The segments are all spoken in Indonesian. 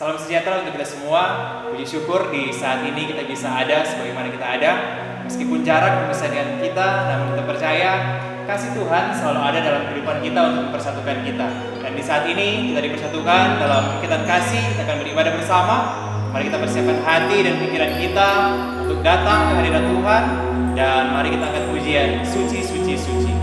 Salam sejahtera untuk kita semua. Puji syukur di saat ini kita bisa ada sebagaimana kita ada. Meskipun jarak memisahkan kita, namun kita percaya kasih Tuhan selalu ada dalam kehidupan kita untuk mempersatukan kita. Dan di saat ini kita dipersatukan dalam ikatan kasih, kita akan beribadah bersama. Mari kita persiapkan hati dan pikiran kita untuk datang ke hadirat Tuhan. Dan mari kita angkat pujian suci, suci, suci.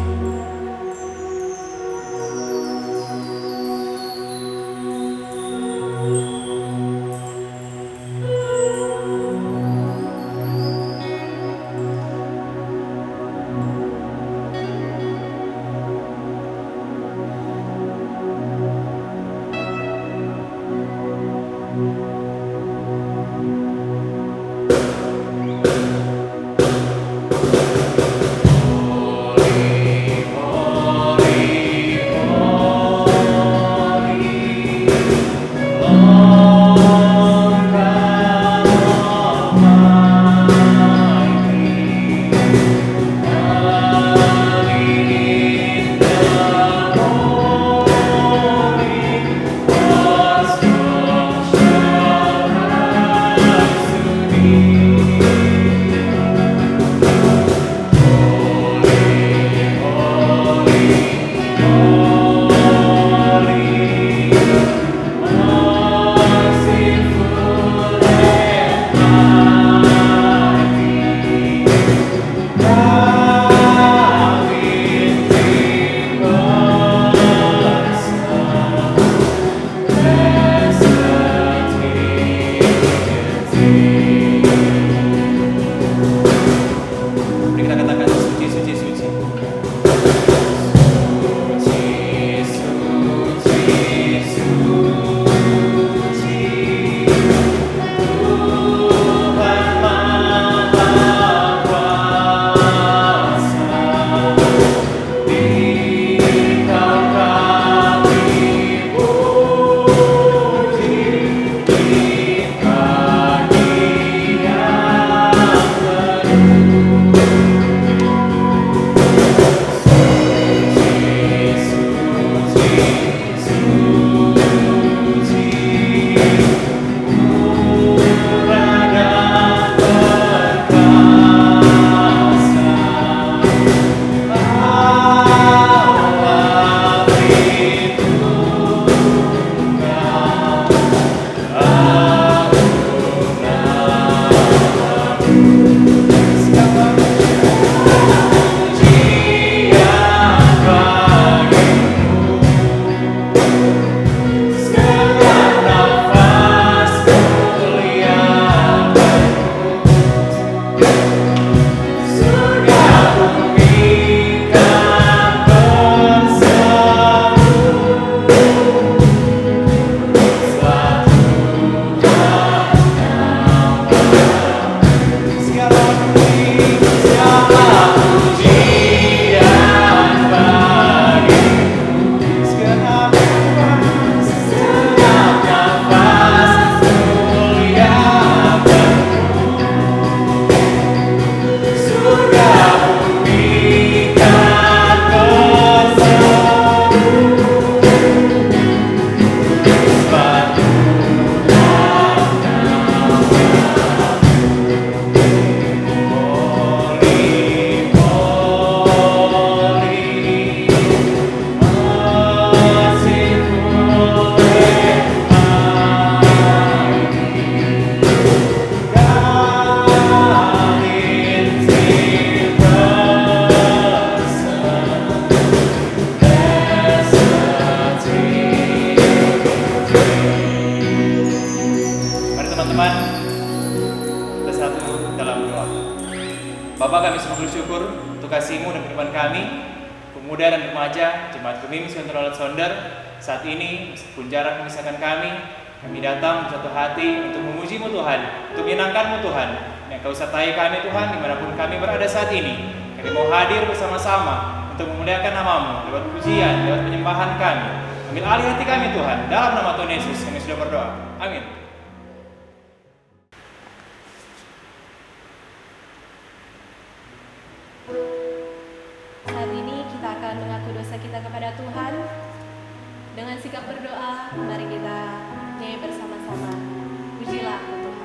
Saat ini, meskipun jarak memisahkan kami datang bersatu hati untuk memuji-Mu Tuhan, untuk menyenangkan-Mu Tuhan. Yang Kau sertai kami Tuhan, dimanapun kami berada saat ini. Kami mau hadir bersama-sama untuk memuliakan nama-Mu, lewat pujian, lewat penyembahan kami. Ambil alih hati kami Tuhan, dalam nama Tuhan Yesus kami sudah berdoa. Amin. Saat ini kita akan mengaku dosa kita kepada Tuhan. Dengan sikap berdoa, mari kita nyanyi bersama-sama. bersama-sama. Pujilah aku Tuhan.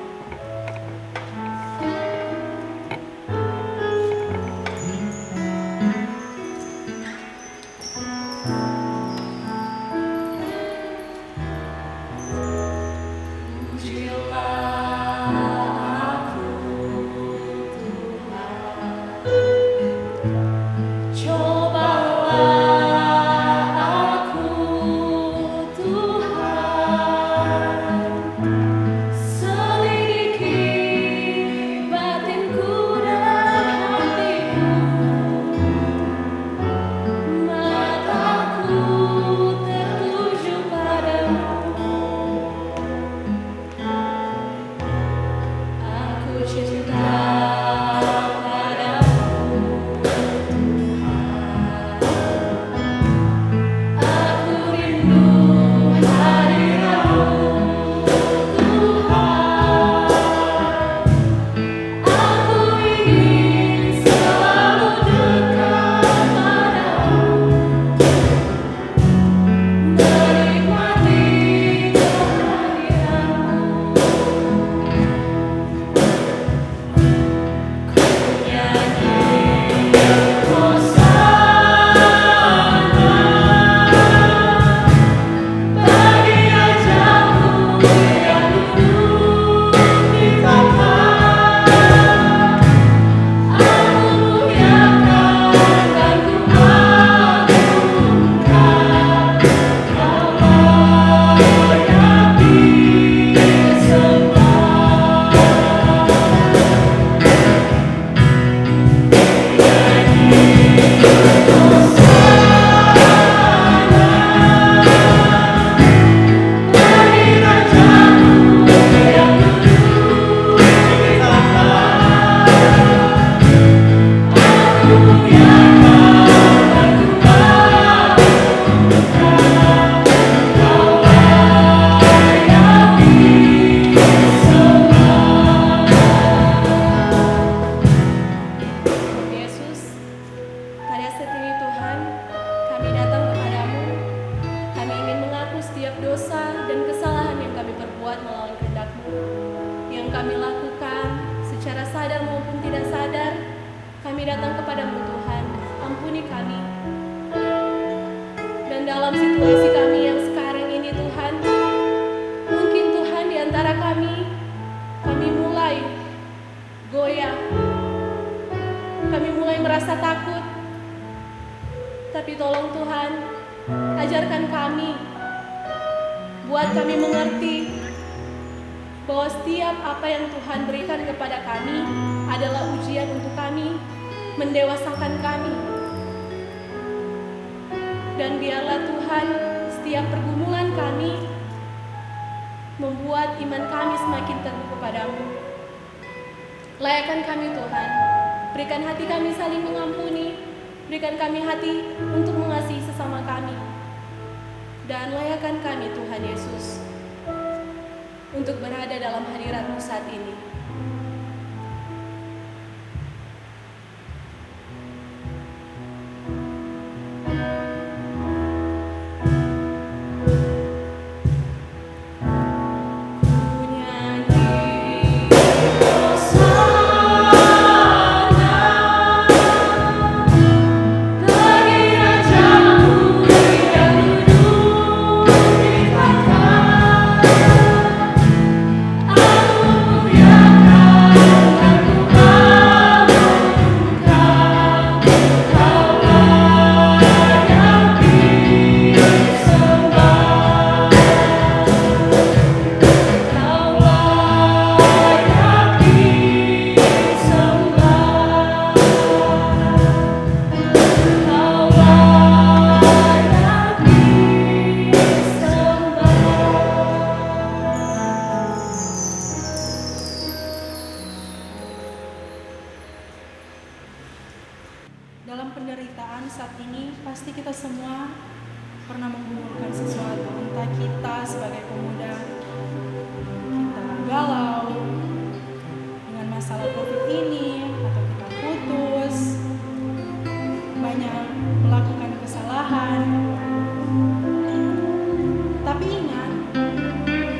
Tapi ingat,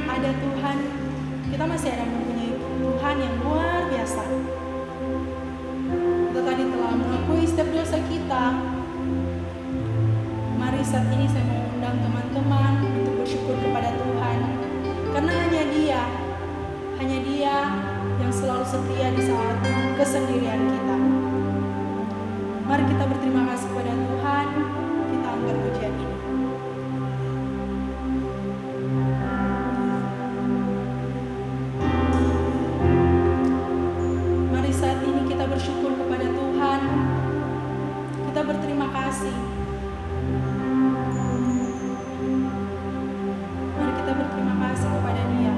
ada Tuhan setiap dosa kita. Mari saat ini saya mau undang teman-teman untuk bersyukur kepada Tuhan, karena hanya Dia yang selalu setia di saat kesendirian kita. Mari kita berterima kasih kepada Tuhan, kita angkat pujian ini. Mari saat ini kita bersyukur kepada Tuhan, kita berterima kasih. Mari kita berterima kasih kepada Dia.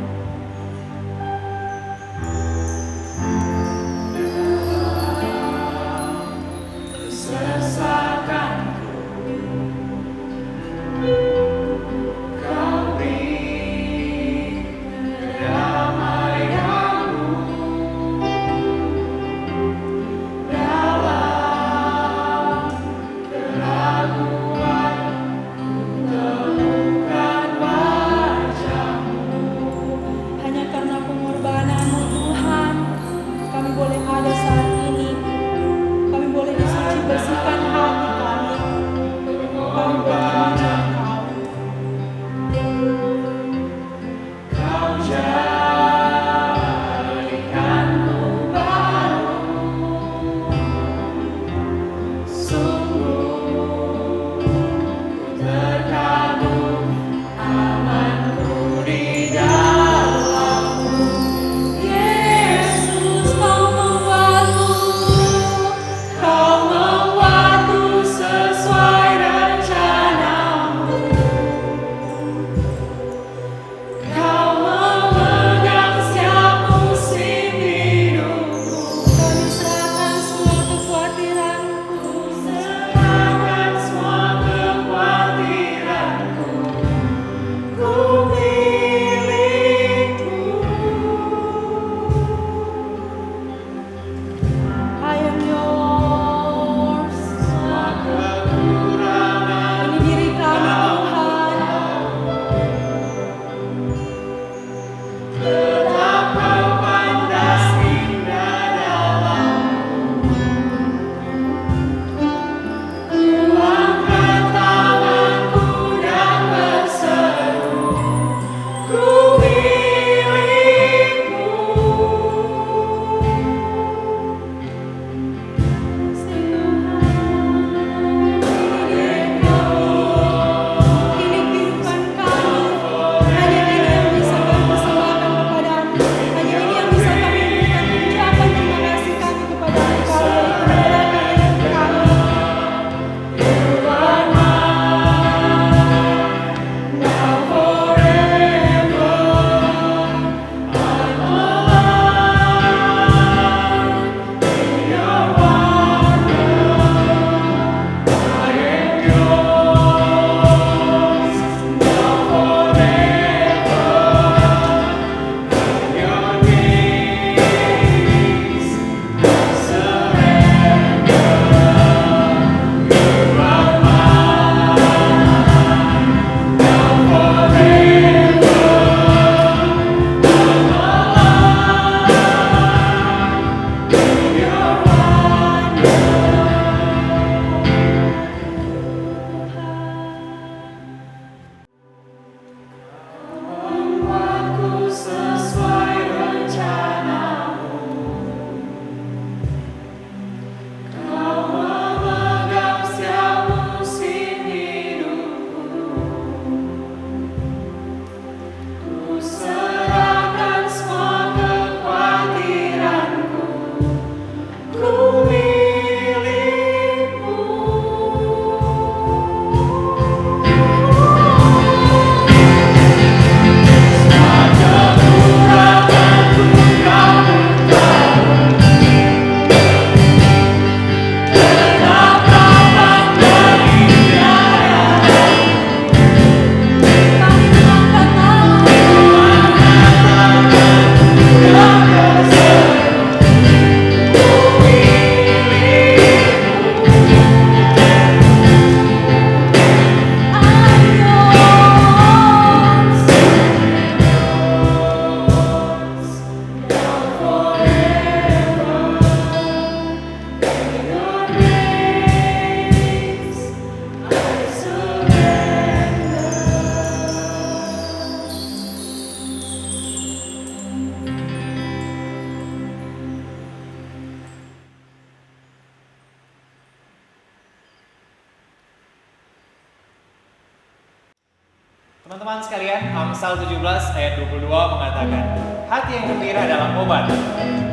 Teman-teman sekalian, Amsal 17 ayat 22 mengatakan, hati yang gembira adalah obat.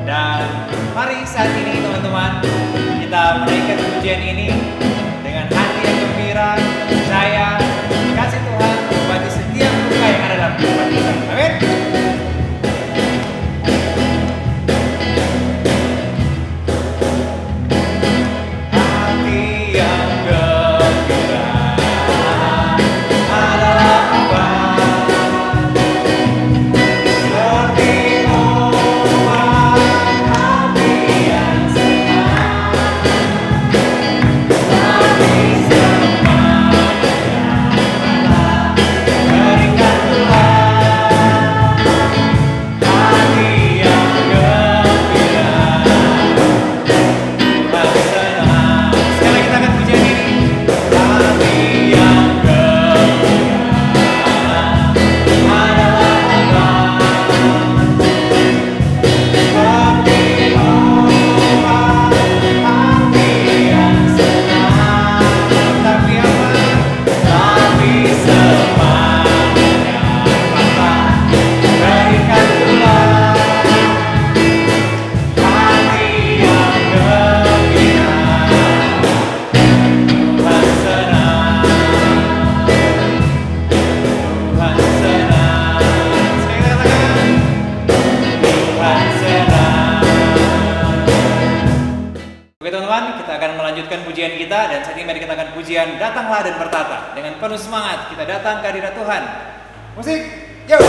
Dan mari saat ini teman-teman, kita menaikkan pujian ini dengan hati yang gembira, percaya, kasih Tuhan mengobati setiap luka yang ada dalam kehidupan kita. Amin. Oke teman-teman, kita akan melanjutkan pujian kita dan saat ini mari kita akan pujian Datanglah dan Bertata. Dengan penuh semangat kita datang ke hadirat Tuhan. Musik, yuk!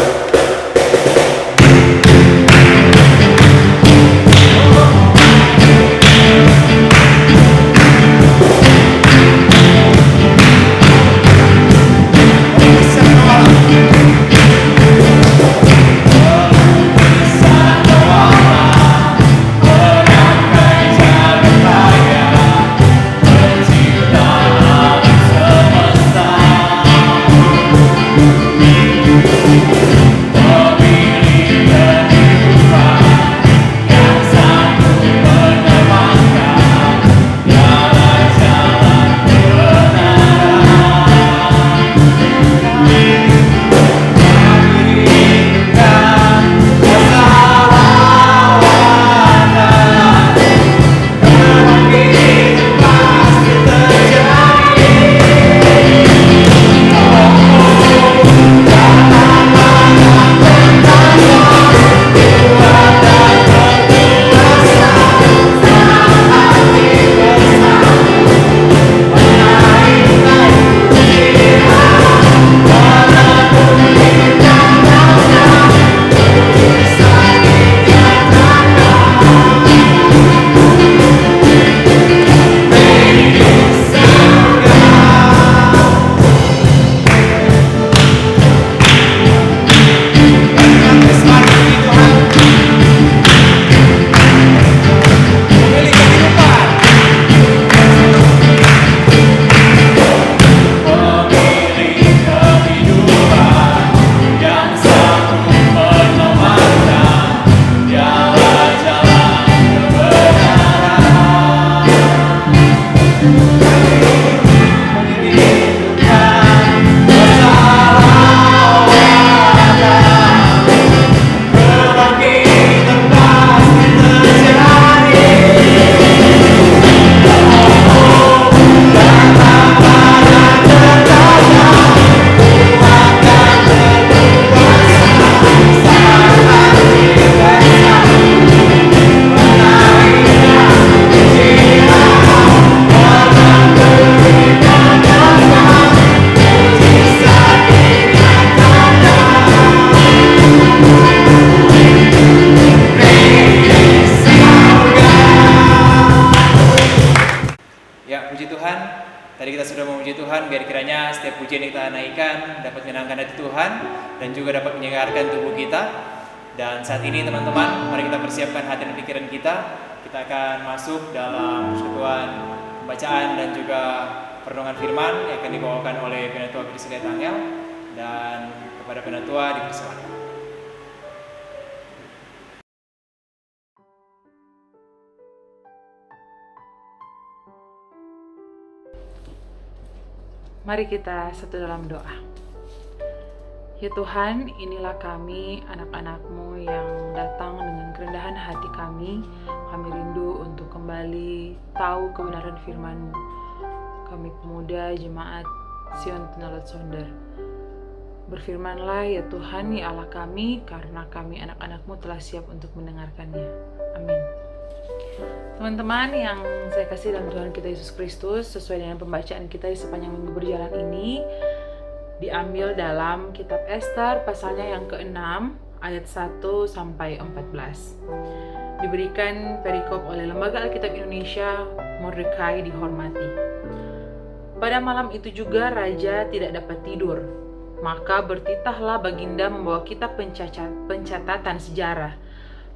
Tadi kita sudah memuji Tuhan, biar kiranya setiap pujian yang kita naikkan dapat menyenangkan hati Tuhan dan juga dapat menyegarkan tubuh kita. Dan saat ini teman-teman, mari kita persiapkan hati dan pikiran kita. Kita akan masuk dalam persekutuan pembacaan dan juga perenungan firman yang akan dibawakan oleh Penatua Gereja Tangel, dan kepada Penatua dipersilakan. Mari kita satu dalam doa. Ya Tuhan, inilah kami, anak-anak-Mu yang datang dengan kerendahan hati kami. Kami rindu untuk kembali tahu kebenaran firman-Mu. Kami pemuda jemaat Sion Tenalet Sonder. Berfirmanlah ya Tuhan, ya Allah kami, karena kami anak-anak-Mu telah siap untuk mendengarkannya. Amin. Teman-teman yang saya kasih dalam Tuhan kita Yesus Kristus, sesuai dengan pembacaan kita di sepanjang minggu berjalan ini, diambil dalam kitab Ester pasalnya yang ke-6 ayat 1 sampai 14. Diberikan perikop oleh Lembaga Alkitab Indonesia, Mordekai dihormati. Pada malam itu juga raja tidak dapat tidur, maka bertitahlah baginda membawa kitab pencatatan sejarah,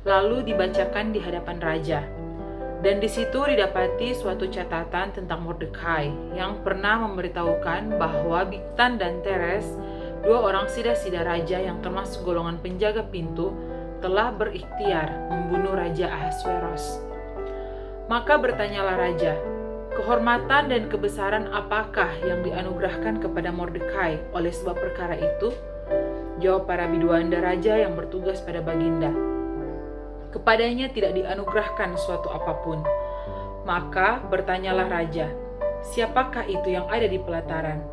lalu dibacakan di hadapan raja. Dan di situ didapati suatu catatan tentang Mordekai yang pernah memberitahukan bahwa Bigtan dan Teres, dua orang sida-sida raja yang termasuk golongan penjaga pintu, telah berikhtiar membunuh Raja Ahasveros. Maka bertanyalah raja, kehormatan dan kebesaran apakah yang dianugerahkan kepada Mordekai oleh sebab perkara itu? Jawab para biduanda raja yang bertugas pada baginda, kepadanya tidak dianugerahkan suatu apapun. Maka bertanyalah raja, siapakah itu yang ada di pelataran?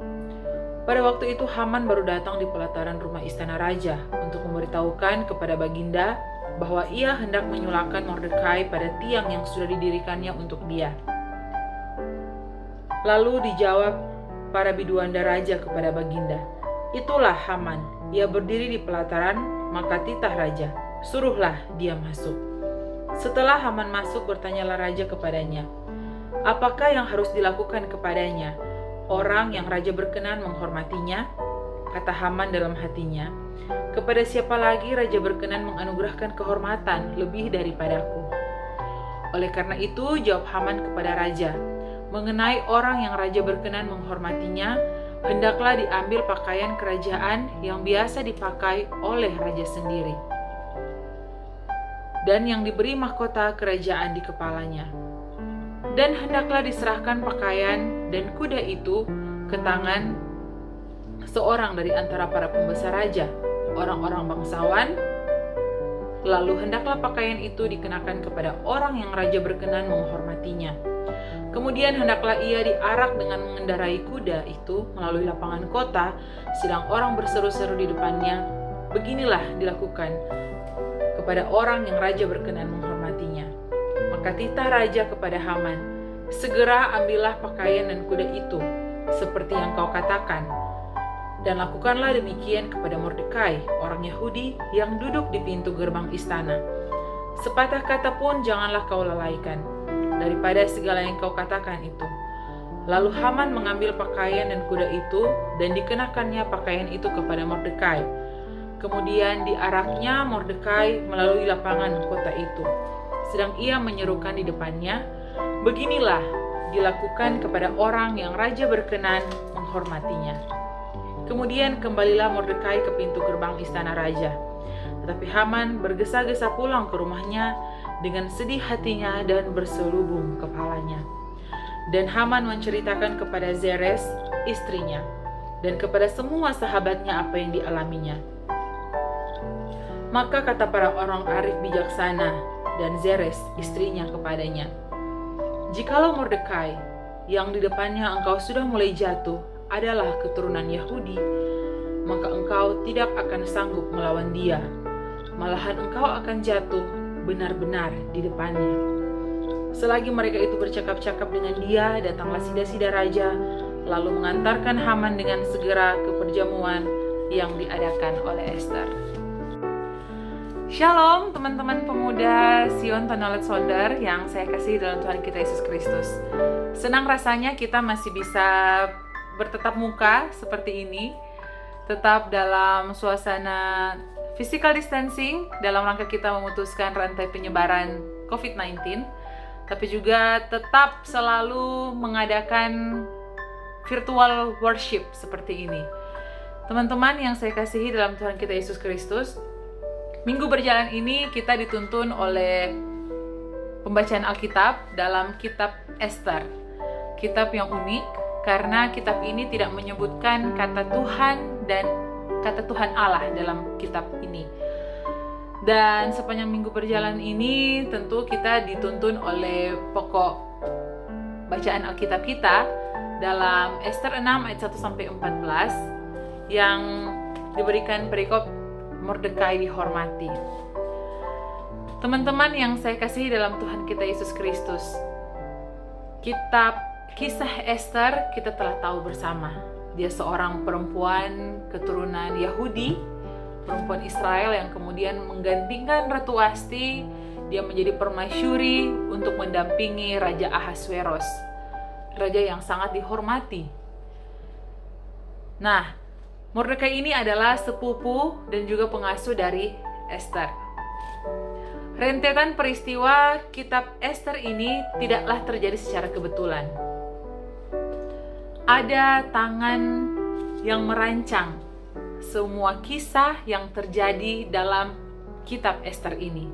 Pada waktu itu Haman baru datang di pelataran rumah istana raja untuk memberitahukan kepada baginda bahwa ia hendak menyulakan Mordekai pada tiang yang sudah didirikannya untuk dia. Lalu dijawab para biduanda raja kepada baginda, itulah Haman, ia berdiri di pelataran, maka titah raja, suruhlah dia masuk. Setelah Haman masuk, bertanyalah raja kepadanya, apakah yang harus dilakukan kepadanya? Orang yang raja berkenan menghormatinya? Kata Haman dalam hatinya, kepada siapa lagi raja berkenan menganugerahkan kehormatan lebih daripadaku? Oleh karena itu, jawab Haman kepada raja, mengenai orang yang raja berkenan menghormatinya, hendaklah diambil pakaian kerajaan yang biasa dipakai oleh raja sendiri, dan yang diberi mahkota kerajaan di kepalanya. Dan hendaklah diserahkan pakaian dan kuda itu ke tangan seorang dari antara para pembesar raja, orang-orang bangsawan. Lalu hendaklah pakaian itu dikenakan kepada orang yang raja berkenan menghormatinya. Kemudian hendaklah ia diarak dengan mengendarai kuda itu melalui lapangan kota, sedang orang berseru-seru di depannya. Beginilah dilakukan kepada orang yang raja berkenan menghormatinya. Maka titah raja kepada Haman, segera ambillah pakaian dan kuda itu, seperti yang kau katakan, dan lakukanlah demikian kepada Mordekai, orang Yahudi yang duduk di pintu gerbang istana. Sepatah kata pun janganlah kau lalaikan daripada segala yang kau katakan itu. Lalu Haman mengambil pakaian dan kuda itu, dan dikenakannya pakaian itu kepada Mordekai. Kemudian diaraknya Mordekai melalui lapangan kota itu, sedang ia menyerukan di depannya, beginilah dilakukan kepada orang yang raja berkenan menghormatinya. Kemudian kembalilah Mordekai ke pintu gerbang istana raja. Tetapi Haman bergesa-gesa pulang ke rumahnya dengan sedih hatinya dan berselubung kepalanya. Dan Haman menceritakan kepada Zeres, istrinya, dan kepada semua sahabatnya apa yang dialaminya. Maka kata para orang arif bijaksana dan Zeres, istrinya, kepadanya, jikalau Mordekai, yang di depannya engkau sudah mulai jatuh, adalah keturunan Yahudi, maka engkau tidak akan sanggup melawan dia. Malahan engkau akan jatuh benar-benar di depannya. Selagi mereka itu bercakap-cakap dengan dia, datanglah sida-sida raja, lalu mengantarkan Haman dengan segera ke perjamuan yang diadakan oleh Ester. Shalom teman-teman pemuda Sion Tenalet Sonder yang saya kasih dalam Tuhan kita Yesus Kristus. Senang rasanya kita masih bisa bertetap muka seperti ini, tetap dalam suasana physical distancing dalam rangka kita memutuskan rantai penyebaran COVID-19, tapi juga tetap selalu mengadakan virtual worship seperti ini. Teman-teman yang saya kasihi dalam Tuhan kita Yesus Kristus, minggu berjalan ini kita dituntun oleh pembacaan Alkitab dalam kitab Ester. Kitab yang unik karena kitab ini tidak menyebutkan kata Tuhan dan kata Tuhan Allah dalam kitab ini. Dan sepanjang minggu berjalan ini tentu kita dituntun oleh pokok bacaan Alkitab kita dalam Ester 6 ayat 1-14 yang diberikan perikop Mordekai dihormati. Teman-teman yang saya kasihi dalam Tuhan kita Yesus Kristus, kitab Kisah Ester kita telah tahu bersama. Dia seorang perempuan keturunan Yahudi, perempuan Israel yang kemudian menggantikan Ratu Wasti. Dia menjadi permasyuri untuk mendampingi Raja Ahasveros, raja yang sangat dihormati. Nah, Mordekai ini adalah sepupu dan juga pengasuh dari Ester. Rentetan peristiwa kitab Ester ini tidaklah terjadi secara kebetulan. Ada tangan yang merancang semua kisah yang terjadi dalam kitab Ester ini.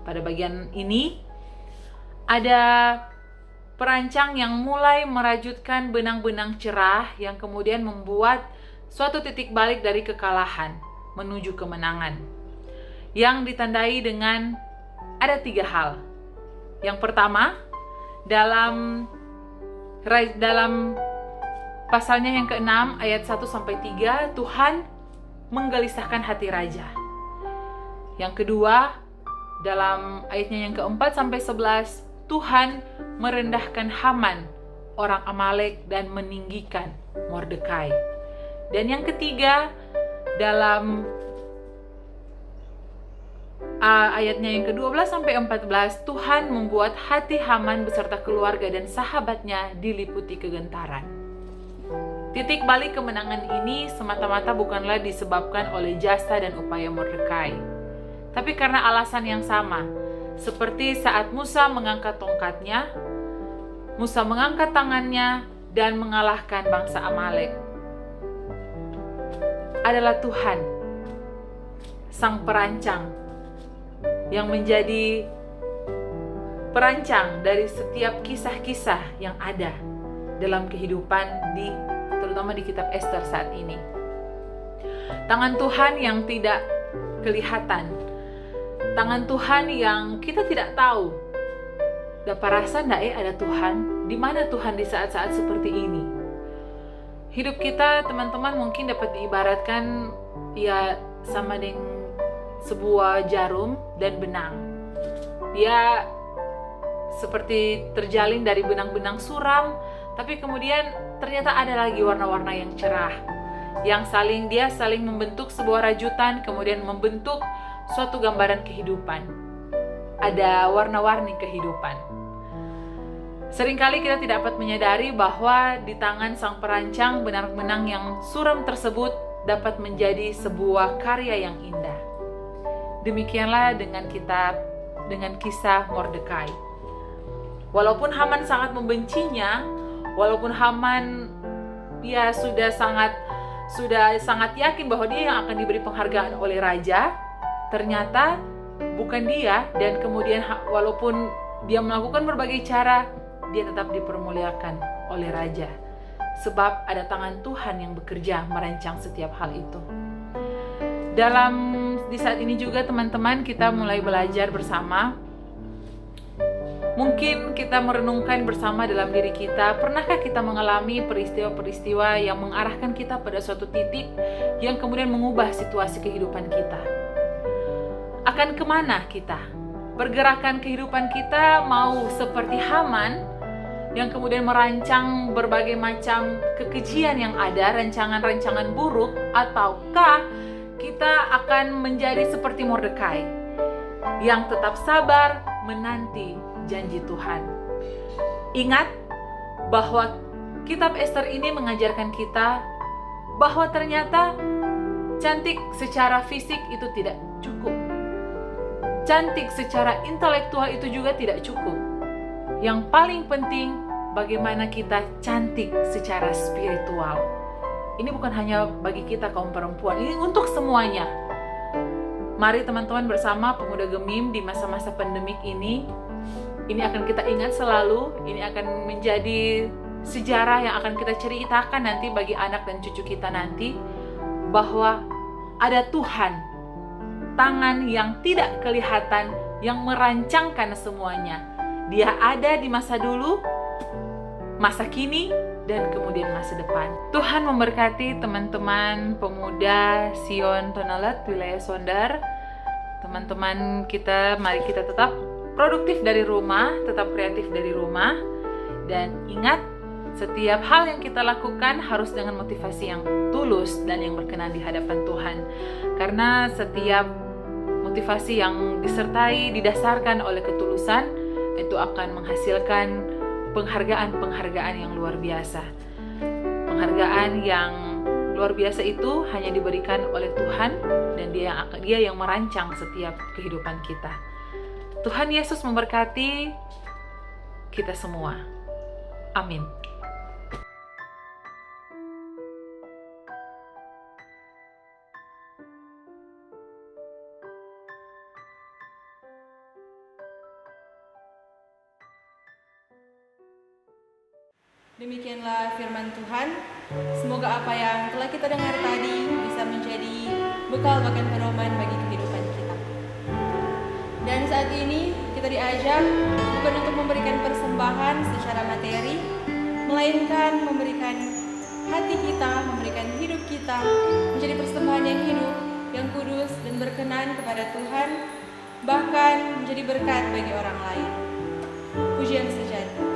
Pada bagian ini ada perancang yang mulai merajutkan benang-benang cerah yang kemudian membuat suatu titik balik dari kekalahan menuju kemenangan, yang ditandai dengan ada 3 hal. Yang pertama, dalam pasalnya yang ke-6 ayat 1-3, Tuhan menggelisahkan hati raja. Yang kedua, dalam ayatnya yang ke-4-11, Tuhan merendahkan Haman, orang Amalek, dan meninggikan Mordekai. Dan yang ketiga, dalam ayatnya yang ke-12-14, Tuhan membuat hati Haman beserta keluarga dan sahabatnya diliputi kegentaran. Titik balik kemenangan ini semata-mata bukanlah disebabkan oleh jasa dan upaya Mordekai, tapi karena alasan yang sama. Seperti saat Musa mengangkat tongkatnya, Musa mengangkat tangannya dan mengalahkan bangsa Amalek. Adalah Tuhan, sang perancang, yang menjadi perancang dari setiap kisah-kisah yang ada dalam kehidupan terutama di kitab Ester saat ini. Tangan Tuhan yang tidak kelihatan, tangan Tuhan yang kita tidak tahu. Dapat rasa ndak ada Tuhan? Di mana Tuhan di saat-saat seperti ini? Hidup kita, teman-teman, mungkin dapat diibaratkan ya sama dengan sebuah jarum dan benang. Dia seperti terjalin dari benang-benang suram, tapi kemudian ternyata ada lagi warna-warna yang cerah, yang saling membentuk sebuah rajutan, kemudian membentuk suatu gambaran kehidupan. Ada warna-warni kehidupan. Seringkali kita tidak dapat menyadari bahwa di tangan sang perancang benang-benang yang suram tersebut dapat menjadi sebuah karya yang indah. Demikianlah dengan kisah Mordekai. Walaupun Haman sangat membencinya, walaupun Haman sudah sangat yakin bahwa dia yang akan diberi penghargaan oleh raja, ternyata bukan dia, dan kemudian walaupun dia melakukan berbagai cara, dia tetap dipermuliakan oleh raja. Sebab ada tangan Tuhan yang bekerja merancang setiap hal itu. Di saat ini juga teman-teman kita mulai belajar bersama. Mungkin kita merenungkan bersama dalam diri kita, pernahkah kita mengalami peristiwa-peristiwa yang mengarahkan kita pada suatu titik yang kemudian mengubah situasi kehidupan kita? Akan kemana kita? Pergerakan kehidupan kita mau seperti Haman yang kemudian merancang berbagai macam kekejian yang ada, rancangan-rancangan buruk, ataukah kita akan menjadi seperti Mordekai yang tetap sabar menanti janji Tuhan. Ingat bahwa kitab Ester ini mengajarkan kita bahwa ternyata cantik secara fisik itu tidak cukup. Cantik secara intelektual itu juga tidak cukup. Yang paling penting, bagaimana kita cantik secara spiritual. Ini bukan hanya bagi kita kaum perempuan, ini untuk semuanya. Mari teman-teman bersama Pemuda Gemim di masa-masa pandemik ini akan kita ingat selalu, ini akan menjadi sejarah yang akan kita ceritakan nanti bagi anak dan cucu kita nanti, bahwa ada Tuhan, tangan yang tidak kelihatan yang merancangkan semuanya. Dia ada di masa dulu, masa kini, dan kemudian masa depan. Tuhan memberkati teman-teman pemuda Sion Tonalet wilayah Sondar. Teman-teman kita, mari kita tetap produktif dari rumah, tetap kreatif dari rumah, dan ingat, setiap hal yang kita lakukan harus dengan motivasi yang tulus dan yang berkenan di hadapan Tuhan. Karena setiap motivasi yang disertai, didasarkan oleh ketulusan, itu akan menghasilkan penghargaan-penghargaan yang luar biasa. Penghargaan yang luar biasa itu hanya diberikan oleh Tuhan, dan Dia yang merancang setiap kehidupan kita. Tuhan Yesus memberkati kita semua. Amin. Demikianlah firman Tuhan. Semoga apa yang telah kita dengar tadi bisa menjadi bekal bahkan pedoman bagi kehidupan kita. Dan saat ini kita diajak bukan untuk memberikan persembahan secara materi, melainkan memberikan hati kita, memberikan hidup kita menjadi persembahan yang hidup, yang kudus dan berkenan kepada Tuhan, bahkan menjadi berkat bagi orang lain. Pujian sejati.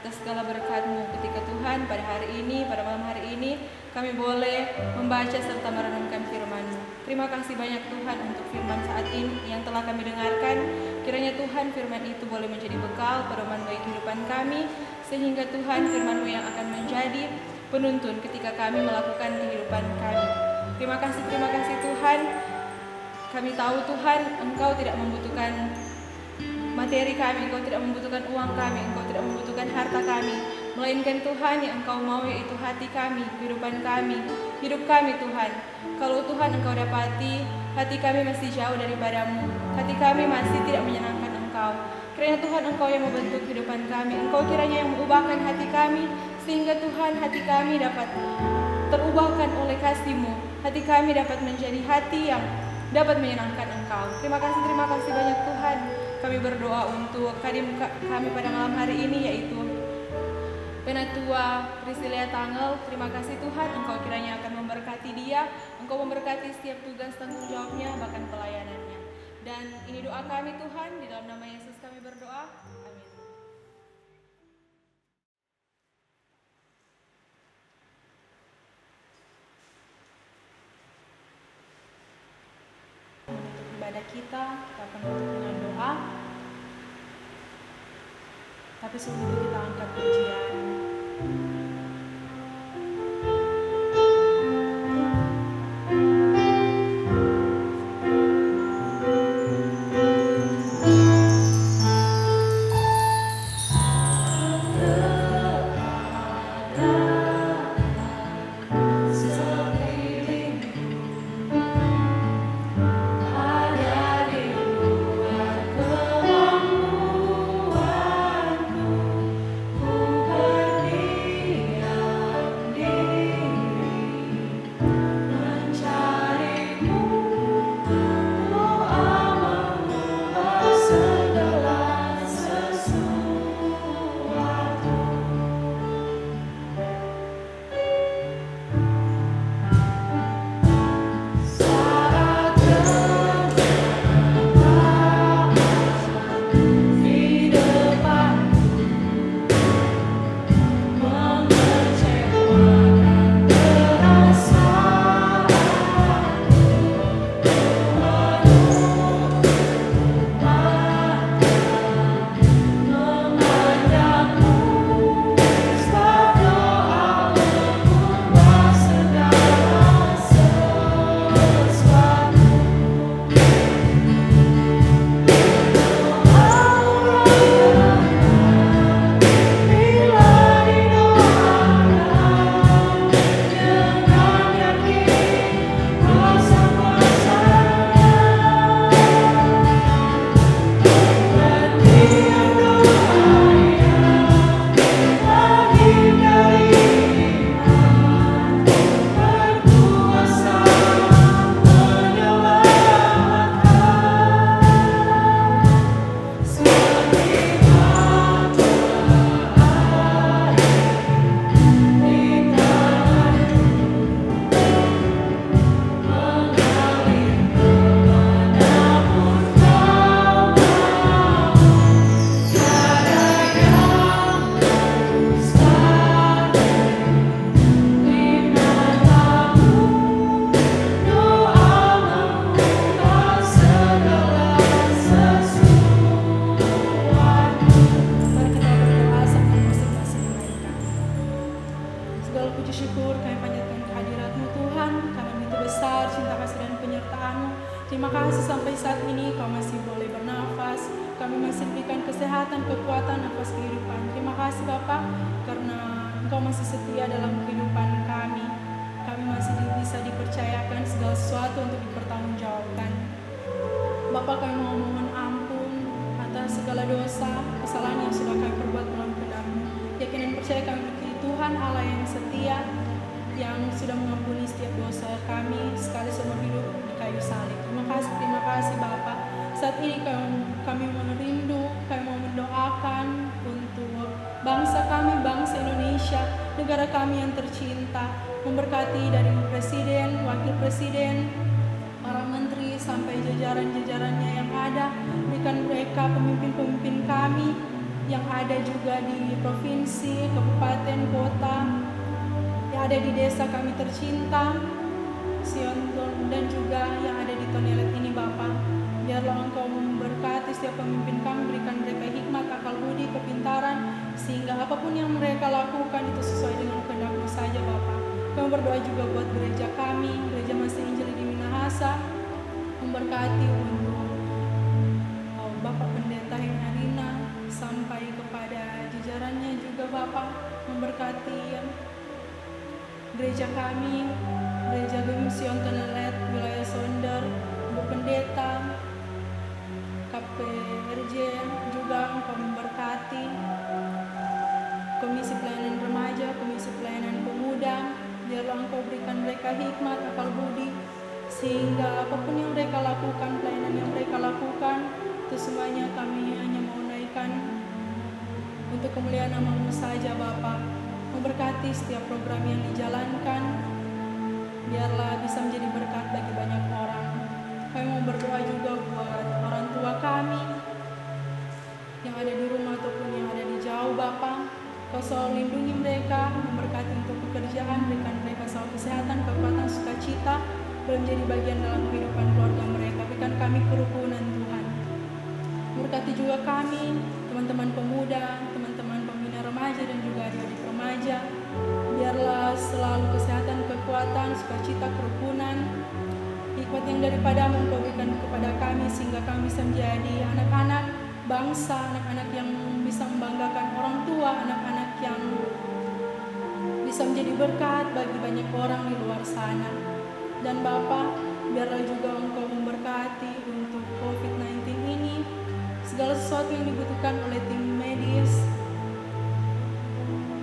atas segala berkat-Mu ketika Tuhan pada hari ini, pada malam hari ini kami boleh membaca serta merenungkan firman-Mu. Terima kasih banyak Tuhan untuk firman saat ini yang telah kami dengarkan. Kiranya Tuhan firman itu boleh menjadi bekal pedoman bagi kehidupan kami, sehingga Tuhan firman-Mu yang akan menjadi penuntun ketika kami melakukan kehidupan kami. Terima kasih Tuhan. Kami tahu Tuhan, Engkau tidak membutuhkan materi kami, Engkau tidak membutuhkan uang kami, Engkau tidak membutuhkan harta kami, melainkan Tuhan yang Engkau mau, yaitu hati kami, kehidupan kami, hidup kami Tuhan. Kalau Tuhan Engkau dapati hati kami masih jauh daripada-Mu, hati kami masih tidak menyenangkan Engkau, kiranya Tuhan Engkau yang membentuk kehidupan kami, Engkau kiranya yang mengubahkan hati kami, sehingga Tuhan hati kami dapat terubahkan oleh kasih-Mu, hati kami dapat menjadi hati yang dapat menyenangkan Engkau. Terima kasih banyak Tuhan. Kami berdoa untuk kadim kami pada malam hari ini, yaitu Penatua Priscilia Tangel, terima kasih Tuhan, Engkau kiranya akan memberkati dia, Engkau memberkati setiap tugas tanggung jawabnya, bahkan pelayanannya. Dan ini doa kami Tuhan, di dalam nama Yesus kami berdoa, amin. Untuk ibadah kita akan menutup dengan doa. Tapi sebelum itu kita angkat pujian. Terima kasih sampai saat ini Kau masih boleh bernafas, kami masih berikan kesehatan, kekuatan, nafas kehidupan. Terima kasih Bapak, karena Engkau masih setia dalam kehidupan kami. Kami masih bisa dipercayakan segala sesuatu untuk dipertanggungjawabkan. Bapak, kami mau mohon ampun atas segala dosa, kesalahan yang sudah kami perbuat melawan kehendak-Mu. Yakin dan percaya kami memiliki Tuhan Allah yang setia, yang sudah mengampuni setiap dosa kami sekali seumur hidup di kayu salib. Terima kasih Bapak. Saat ini kami merindu, kami mau mendoakan untuk bangsa kami, bangsa Indonesia, negara kami yang tercinta. Memberkati dari Presiden, Wakil Presiden, para menteri, sampai jajaran-jajarannya yang ada. Berikan mereka pemimpin-pemimpin kami yang ada juga di provinsi, kabupaten, kota, yang ada di desa kami tercinta, Sionton, dan juga yang ada di Tonelet ini Bapak. Biarlah Engkau memberkati setiap pemimpin kami, berikan mereka hikmat, akal budi, kepintaran, sehingga apapun yang mereka lakukan itu sesuai dengan kehendak-Mu saja Bapak. Kami berdoa juga buat gereja kami, Gereja Masih Injili di Minahasa, memberkati untuk Bapak Pendeta Henarina, sampai kepada jajarannya juga Bapak, memberkati gereja kami, Gereja Gemim Sion Tonelet, wilayah Sonder, Bu Pendeta, KPRJ juga Engkau memberkati, Komisi Pelayanan Remaja, Komisi Pelayanan Pemuda. Biarlah Engkau berikan mereka hikmat, akal budi, sehingga apapun yang mereka lakukan, pelayanan yang mereka lakukan, itu semuanya kami hanya mau naikkan untuk kemuliaan nama-Mu saja Bapak. memberkati setiap program yang dijalankan, biarlah bisa menjadi berkat bagi banyak orang. Kami mau berdoa juga buat orang tua kami yang ada di rumah ataupun yang ada di jauh, Bapa. Kau selalu lindungi mereka, memberkati untuk pekerjaan, berikan mereka selalu kesehatan, kekuatan, sukacita, dan menjadi bagian dalam kehidupan keluarga mereka. Berikan kami kerukunan, Tuhan. Berkati juga kami, teman-teman pemuda, teman-teman pembina remaja, dan juga adik-adik remaja. Biarlah selalu kesehatan, kekuatan, sukacita, kerukunan, hikmat yang daripadamu Engkau berikan kepada kami, sehingga kami bisa menjadi anak-anak bangsa, anak-anak yang bisa membanggakan orang tua, anak-anak yang bisa menjadi berkat bagi banyak orang di luar sana. Dan Bapa, biarlah juga Engkau memberkati untuk COVID-19 ini, segala sesuatu yang dibutuhkan oleh tim medis,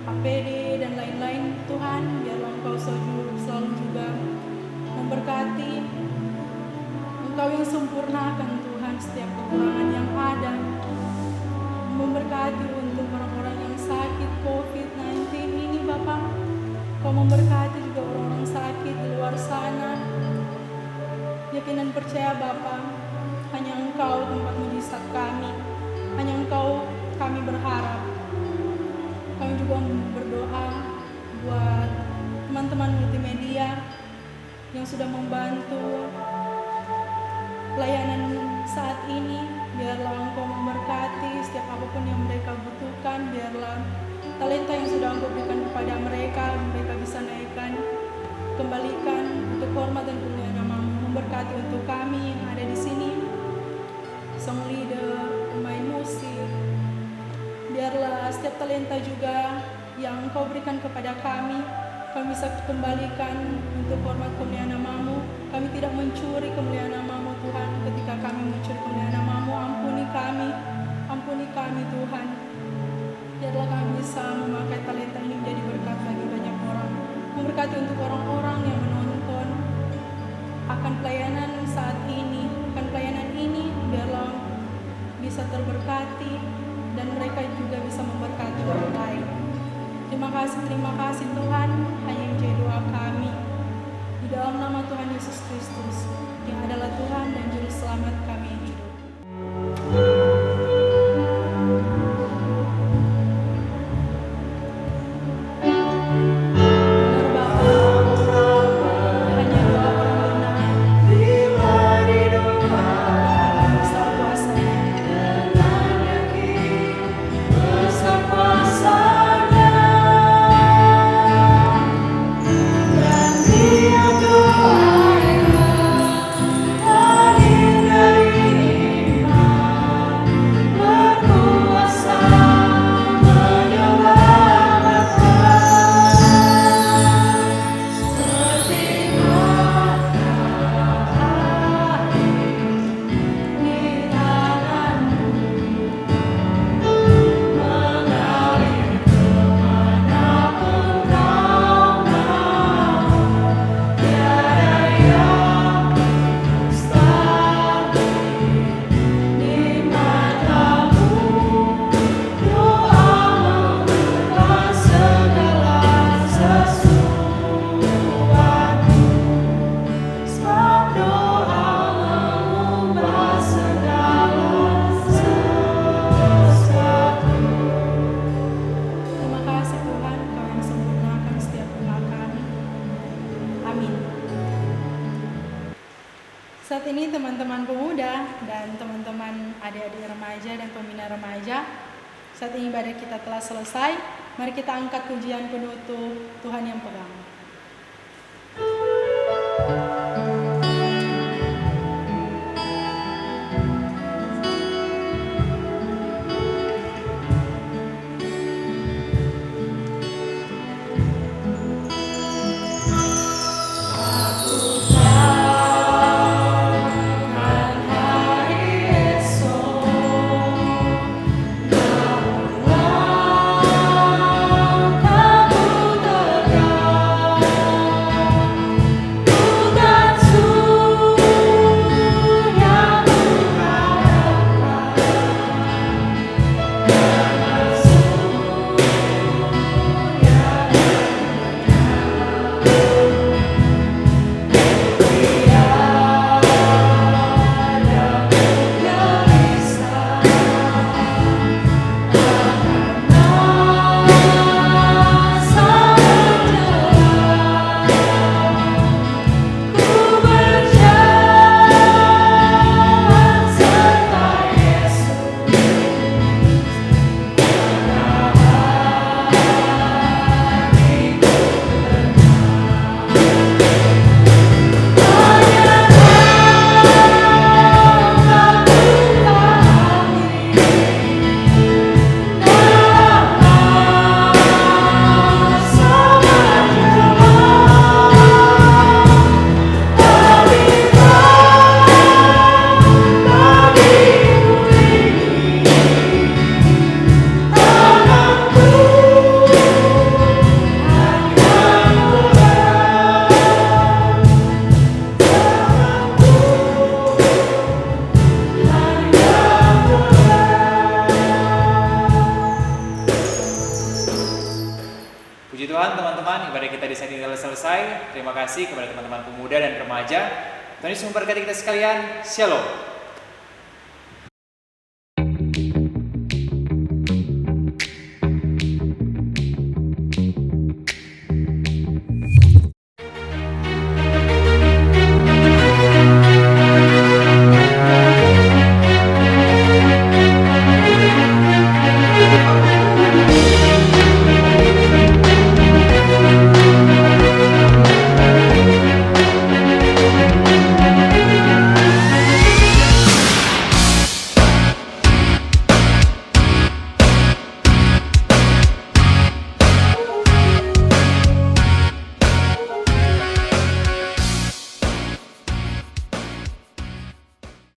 APD, dan lain-lain. Tuhan, biarlah Engkau selalu juga memberkati, Engkau yang sempurnakan Tuhan setiap kekurangan yang ada, memberkati untuk orang-orang yang sakit COVID-19 ini, Bapak. Kau memberkati juga orang-orang sakit di luar sana. Yakin dan percaya, Bapak, hanya Engkau tempat mujizat kami, hanya Engkau kami berharap. Kami juga berdoa buat teman-teman multimedia yang sudah membantu layanan saat ini. Biarlah Engkau memberkati setiap apapun yang mereka butuhkan. Biarlah talenta yang sudah Engkau berikan kepada mereka bisa naikkan, kembalikan untuk hormat dan kemuliaan nama-Mu. Memberkati untuk kami yang ada di sini, song leader, pemain musik. Biarlah setiap talenta juga yang Engkau berikan kepada kami bisa kembalikan untuk hormat kemuliaan nama-Mu. Kami tidak mencuri kemuliaan nama-Mu, Tuhan. Ketika kami mencuri kemuliaan nama-Mu, ampuni kami Tuhan. Biarlah kami bisa memakai talenta ini menjadi berkat bagi banyak orang. Memberkati untuk orang-orang yang menonton akan pelayanan saat ini, biarlah bisa terberkati dan mereka juga bisa memberkati orang lain. Terima kasih Tuhan, hanya menjadi doa kami di dalam nama Tuhan Yesus Kristus yang adalah Tuhan dan Juru Selamat kami yang hidup. Saat ini teman-teman pemuda dan teman-teman adik-adik remaja dan pembina remaja, saat ini ibadah kita telah selesai. Mari kita angkat pujian penutup Tuhan yang pegang. Kamu tegar Terima kasih kepada teman-teman pemuda dan remaja. Tuhan Yesus memberkati kita sekalian. Shalom.